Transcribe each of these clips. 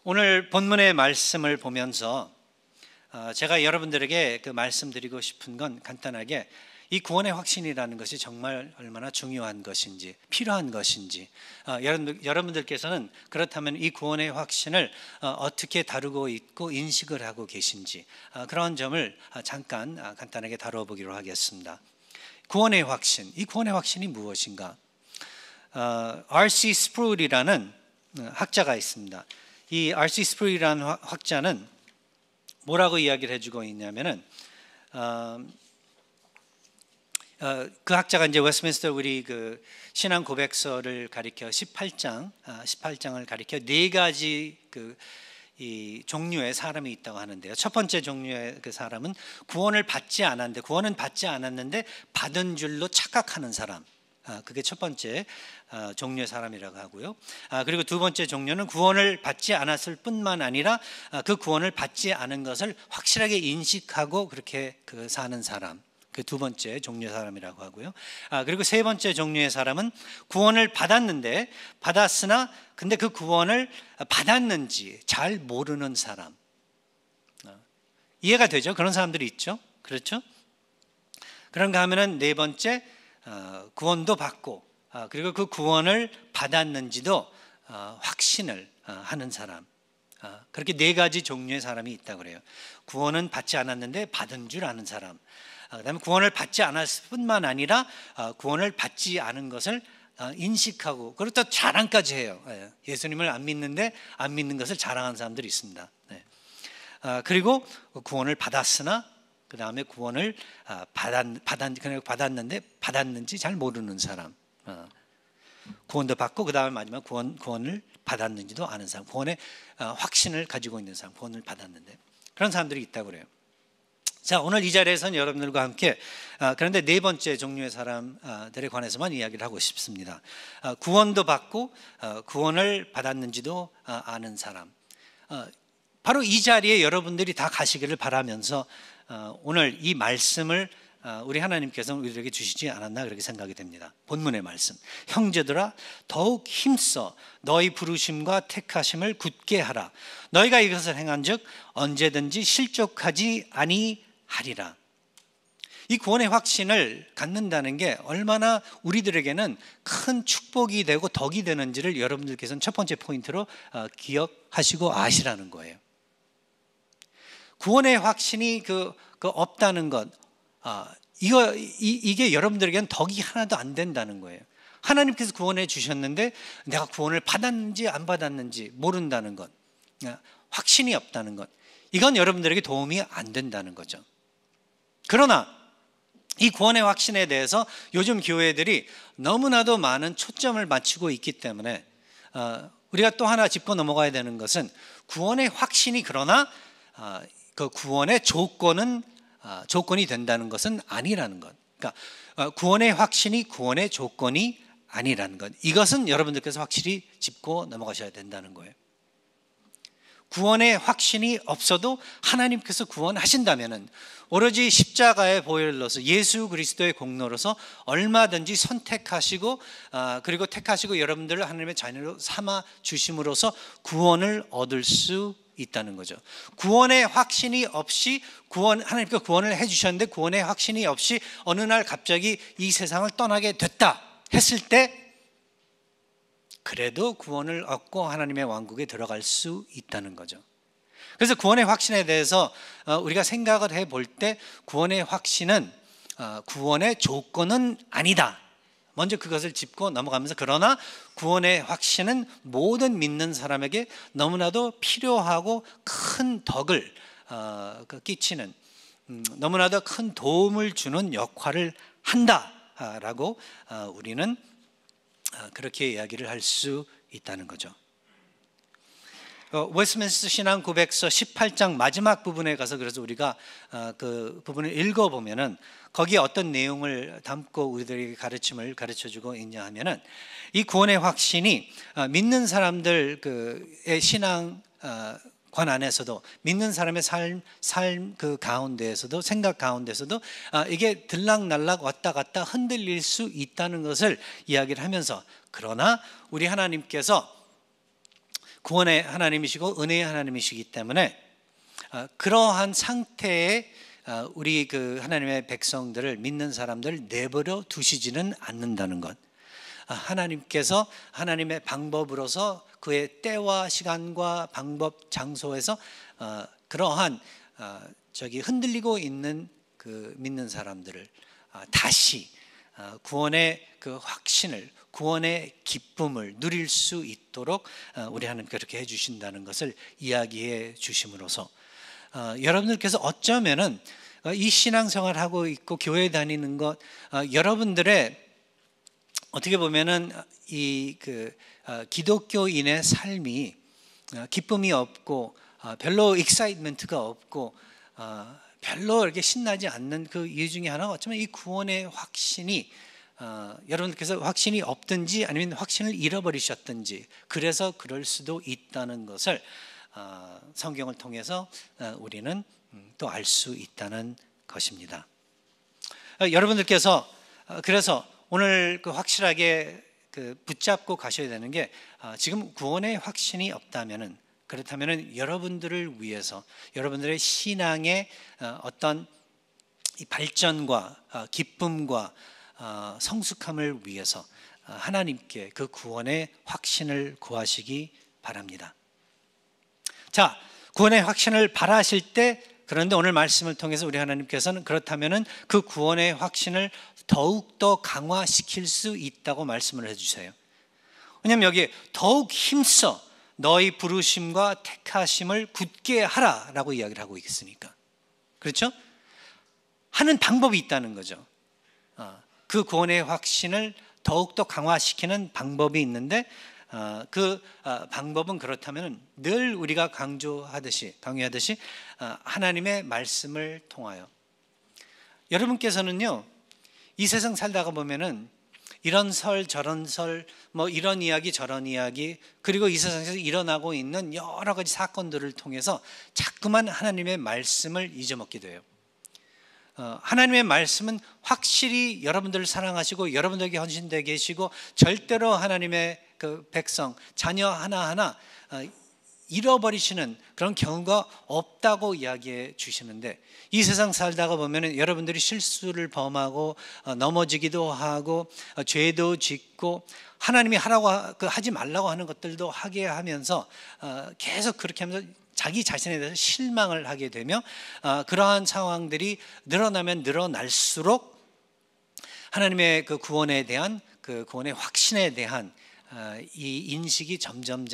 오늘 본문의 말씀을 보면서 제가 여러분들에게 그 말씀드리고 싶은 건 간단하게 이 구원의 확신이라는 것이 정말 얼마나 중요한 것인지, 필요한 것인지, 여러분들께서는 그렇다면 이 구원의 확신을 어떻게 다루고 있고 인식을 하고 계신지, 그런 점을 잠깐 간단하게 다뤄보기로 하겠습니다. 구원의 확신, 이 구원의 확신이 무엇인가? R.C. 스프룰이라는 학자가 있습니다. 이 R.C. 스프룰이라는 학자는 뭐라고 이야기를 해주고 있냐면은 그 학자가 이제 웨스트민스터 우리 그 신앙 고백서를 가리켜 18장을 가리켜 네 가지 이 종류의 사람이 있다고 하는데요. 첫 번째 종류의 그 사람은 구원을 받지 않았는데, 구원은 받지 않았는데 받은 줄로 착각하는 사람. 그게 첫 번째 종류의 사람이라고 하고요. 그리고 두 번째 종류는 구원을 받지 않았을 뿐만 아니라 그 구원을 받지 않은 것을 확실하게 인식하고 그렇게 사는 사람. 그 두 번째 종류의 사람이라고 하고요. 그리고 세 번째 종류의 사람은 구원을 받았으나 근데 그 구원을 받았는지 잘 모르는 사람. 이해가 되죠? 그런 사람들이 있죠. 그렇죠? 그런가 하면은 네 번째, 구원도 받고 그리고 그 구원을 받았는지도 확신을 하는 사람. 그렇게 네 가지 종류의 사람이 있다고 그래요. 구원은 받지 않았는데 받은 줄 아는 사람. 그다음에 구원을 받지 않았을 뿐만 아니라 구원을 받지 않은 것을 인식하고, 그리고 또 자랑까지 해요. 예수님을 안 믿는데 안 믿는 것을 자랑하는 사람들이 있습니다. 그리고 구원을 받았으나 그 다음에 구원을 받았는데 받았는지 잘 모르는 사람. 구원도 받고 그 다음에 마지막 구원을 받았는지도 아는 사람. 구원의 확신을 가지고 있는 사람. 구원을 받았는데 그런 사람들이 있다고 그래요. 자, 오늘 이 자리에서는 여러분들과 함께 그런데 네 번째 종류의 사람들에 관해서만 이야기를 하고 싶습니다. 구원도 받고 구원을 받았는지도 아는 사람. 바로 이 자리에 여러분들이 다 가시기를 바라면서 오늘 이 말씀을 우리 하나님께서는 우리에게 주시지 않았나 그렇게 생각이 됩니다. 본문의 말씀. 형제들아 더욱 힘써 너희 부르심과 택하심을 굳게 하라. 너희가 이것을 행한즉 언제든지 실족하지 아니하리라. 이 구원의 확신을 갖는다는 게 얼마나 우리들에게는 큰 축복이 되고 덕이 되는지를 여러분들께서는 첫 번째 포인트로 기억하시고 아시라는 거예요. 구원의 확신이 없다는 것, 이게 여러분들에게는 덕이 하나도 안 된다는 거예요. 하나님께서 구원해 주셨는데 내가 구원을 받았는지 안 받았는지 모른다는 것, 확신이 없다는 것, 이건 여러분들에게 도움이 안 된다는 거죠. 그러나 이 구원의 확신에 대해서 요즘 교회들이 너무나도 많은 초점을 맞추고 있기 때문에 우리가 또 하나 짚고 넘어가야 되는 것은 구원의 확신이 그러나 그 구원의 조건이 된다는 것은 아니라는 것. 그러니까 구원의 확신이 구원의 조건이 아니라는 것. 이것은 여러분들께서 확실히 짚고 넘어가셔야 된다는 거예요. 구원의 확신이 없어도 하나님께서 구원하신다면은 오로지 십자가의 보혈로서 예수 그리스도의 공로로서 얼마든지 선택하시고 그리고 택하시고 여러분들을 하나님의 자녀로 삼아 주심으로써 구원을 얻을 수 있다는 거죠. 구원의 확신이 없이 하나님께서 구원을 해주셨는데 구원의 확신이 없이 어느 날 갑자기 이 세상을 떠나게 됐다 했을 때 그래도 구원을 얻고 하나님의 왕국에 들어갈 수 있다는 거죠. 그래서 구원의 확신에 대해서 우리가 생각을 해볼 때 구원의 확신은 구원의 조건은 아니다. 먼저 그것을 짚고 넘어가면서 그러나 구원의 확신은 모든 믿는 사람에게 너무나도 필요하고 큰 덕을 끼치는 너무나도 큰 도움을 주는 역할을 한다라고 우리는 그렇게 이야기를 할 수 있다는 거죠. 웨스트민스터 신앙 고백서 18장 마지막 부분에 가서 그래서 우리가 그 부분을 읽어보면은 거기에 어떤 내용을 담고 우리들에게 가르침을 가르쳐주고 있냐 하면은 이 구원의 확신이 믿는 사람들의 신앙 관 안에서도 믿는 사람의 삶 그 가운데에서도 생각 가운데서도 이게 들락날락 왔다 갔다 흔들릴 수 있다는 것을 이야기를 하면서 그러나 우리 하나님께서 구원의 하나님이시고 은혜의 하나님이시기 때문에 그러한 상태에 우리 그 하나님의 백성들을, 믿는 사람들을 내버려 두시지는 않는다는 것. 하나님께서 하나님의 방법으로서 그의 때와 시간과 방법, 장소에서 그러한 흔들리고 있는 그 믿는 사람들을 다시 구원의 그 확신을, 구원의 기쁨을 누릴 수 있도록 우리 하나님께서 그렇게 해주신다는 것을 이야기해 주심으로써 여러분들께서 어쩌면은 이 신앙생활을 하고 있고 교회 다니는 것, 여러분들의 어떻게 보면은 이 기독교인의 삶이 기쁨이 없고 별로 익사이트먼트가 없고 별로 이렇게 신나지 않는 그 이유 중에 하나가 어쩌면 이 구원의 확신이 여러분들께서 확신이 없든지 아니면 확신을 잃어버리셨든지 그래서 그럴 수도 있다는 것을 성경을 통해서 우리는 또 알 수 있다는 것입니다. 여러분들께서 그래서 오늘 확실하게 붙잡고 가셔야 되는 게 지금 구원의 확신이 없다면은, 그렇다면은 여러분들을 위해서 여러분들의 신앙의 어떤 이 발전과 기쁨과 성숙함을 위해서 하나님께 그 구원의 확신을 구하시기 바랍니다. 자, 구원의 확신을 바라실 때, 그런데 오늘 말씀을 통해서 우리 하나님께서는 그렇다면은 그 구원의 확신을 더욱더 강화시킬 수 있다고 말씀을 해주세요. 왜냐하면 여기 더욱 힘써 너희 부르심과 택하심을 굳게 하라라고 이야기를 하고 있으니까, 그렇죠? 하는 방법이 있다는 거죠. 그 구원의 확신을 더욱더 강화시키는 방법이 있는데 그 방법은 그렇다면 늘 우리가 강요하듯이 하나님의 말씀을 통하여, 여러분께서는요 이 세상 살다가 보면은 이런 설 저런 설, 뭐 이런 이야기 저런 이야기, 그리고 이 세상에서 일어나고 있는 여러 가지 사건들을 통해서 자꾸만 하나님의 말씀을 잊어먹게 돼요. 하나님의 말씀은 확실히 여러분들을 사랑하시고 여러분들에게 헌신되어 계시고 절대로 하나님의 그 백성, 자녀 하나하나 잃어버리시는 그런 경우가 없다고 이야기해 주시는데, 이 세상 살다가 보면 여러분들이 실수를 범하고 넘어지기도 하고 죄도 짓고 하나님이 하지 말라고 하는 것들도 하게 하면서 계속 그렇게 하면서 자기 자신에 대해서 실망을 하게 되며 그러한 상황들이 늘어나면 늘어날수록 하나님의 그 구원에 대한, 그 구원의 확신에 대한 이 인식이 점점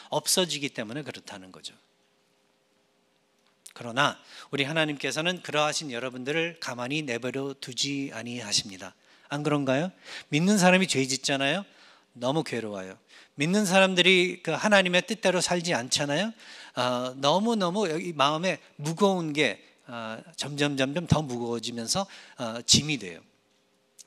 없어지기 때문에 그렇다는 거죠. 그러나 우리 하나님께서는 그러하신 여러분들을 가만히 내버려 두지 아니하십니다. 안 그런가요? 믿는 사람이 죄 짓잖아요. 너무 괴로워요. 믿는 사람들이 그 하나님의 뜻대로 살지 않잖아요. 너무너무 여기 마음에 무거운 게 점점 더 무거워지면서 짐이 돼요.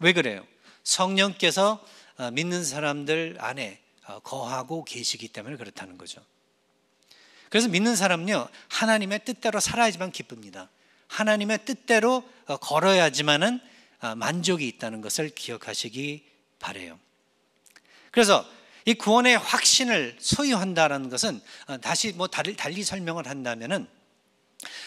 왜 그래요? 성령께서 믿는 사람들 안에 거하고 계시기 때문에 그렇다는 거죠. 그래서 믿는 사람은요 하나님의 뜻대로 살아야지만 기쁩니다. 하나님의 뜻대로 걸어야지만은 만족이 있다는 것을 기억하시기 바라요. 그래서 이 구원의 확신을 소유한다는 것은 다시 달리 설명을 한다면은,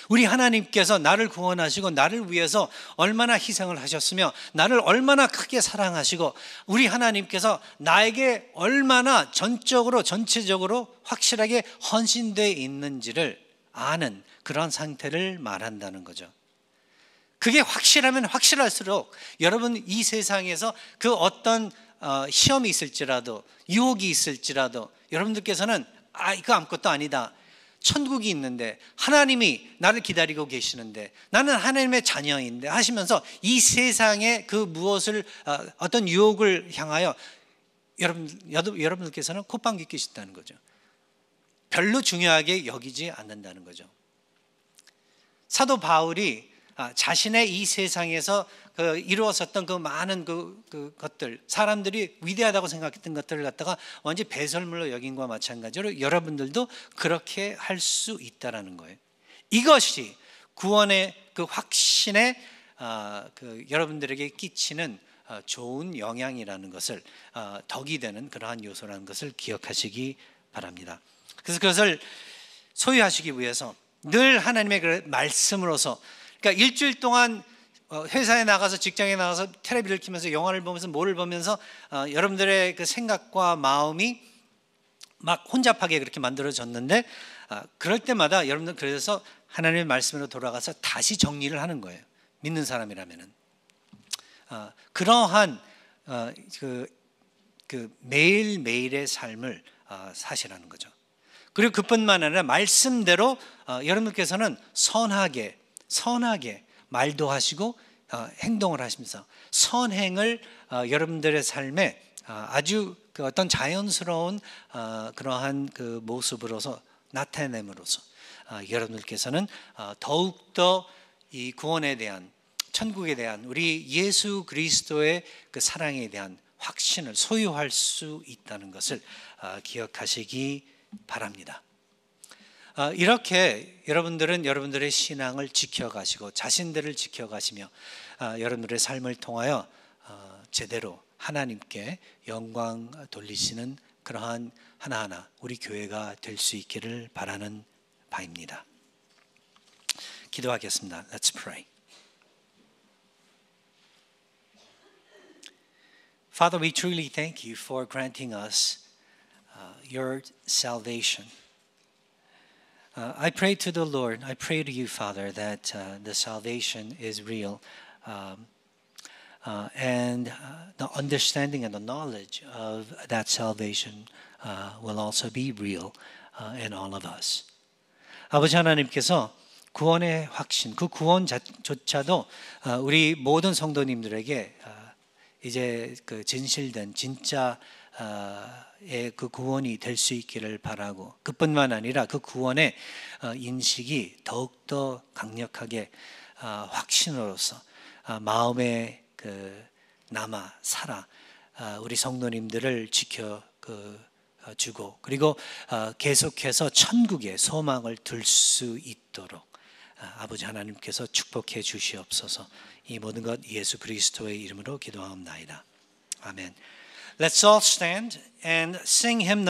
우리 하나님께서 나를 구원하시고 나를 위해서 얼마나 희생을 하셨으며 나를 얼마나 크게 사랑하시고 우리 하나님께서 나에게 얼마나 전체적으로 확실하게 헌신되어 있는지를 아는 그런 상태를 말한다는 거죠. 그게 확실하면 확실할수록 여러분 이 세상에서 그 어떤 시험이 있을지라도 유혹이 있을지라도 여러분들께서는 이거 아무것도 아니다, 천국이 있는데 하나님이 나를 기다리고 계시는데 나는 하나님의 자녀인데 하시면서 이 세상의 그 무엇을 어떤 유혹을 향하여 여러분들께서는 콧방귀 뀌신다는 거죠. 별로 중요하게 여기지 않는다는 거죠. 사도 바울이 자신의 이 세상에서 이루었었던 그 많은 그 것들, 사람들이 위대하다고 생각했던 것들을 갖다가 완전히 배설물로 여긴 것과 마찬가지로 여러분들도 그렇게 할 수 있다라는 거예요. 이것이 구원의 그 확신에 여러분들에게 끼치는 좋은 영향이라는 것을, 덕이 되는 그러한 요소라는 것을 기억하시기 바랍니다. 그래서 그것을 소유하시기 위해서 늘 하나님의 그 말씀으로서, 그러니까 일주일 동안 회사에 나가서, 직장에 나가서 텔레비를 켜면서 영화를 보면서 뭐를 보면서 여러분들의 그 생각과 마음이 막 혼잡하게 그렇게 만들어졌는데, 그럴 때마다 여러분들 그래서 하나님의 말씀으로 돌아가서 다시 정리를 하는 거예요. 믿는 사람이라면은 그러한 그 매일매일의 삶을 사시라는 거죠. 그리고 그뿐만 아니라 말씀대로 여러분께서는 선하게 말도 하시고 행동을 하시면서 선행을 여러분들의 삶에 아주 그 어떤 자연스러운 그러한 그 모습으로서 나타냄으로써 여러분들께서는 더욱더 이 구원에 대한, 천국에 대한, 우리 예수 그리스도의 그 사랑에 대한 확신을 소유할 수 있다는 것을 기억하시기 바랍니다. 이렇게 여러분들은 여러분들의 신앙을 지켜가시고 자신들을 지켜가시며 여러분들의 삶을 통하여 제대로 하나님께 영광 돌리시는 그러한 하나하나 우리 교회가 될 수 있기를 바라는 바입니다. 기도하겠습니다. Let's pray. Father, we truly thank you for granting us your salvation. I pray to the Lord, I pray to you, Father, that the salvation is real, and the understanding and the knowledge of that salvation will also be real in all of us. 아버지 하나님께서 구원의 확신, 그 구원조차도 우리 모든 성도님들에게 이제 그 진실된 진짜의 그 구원이 될 수 있기를 바라고, 그뿐만 아니라 그 구원의 인식이 더욱더 강력하게 확신으로서 마음에 그 남아 살아 우리 성도님들을 지켜주고, 그리고 계속해서 천국의 소망을 둘 수 있도록 아버지 하나님께서 축복해 주시옵소서. 이 모든 것 예수 그리스도의 이름으로 기도하옵나이다. 아멘. Let's all stand and sing hymn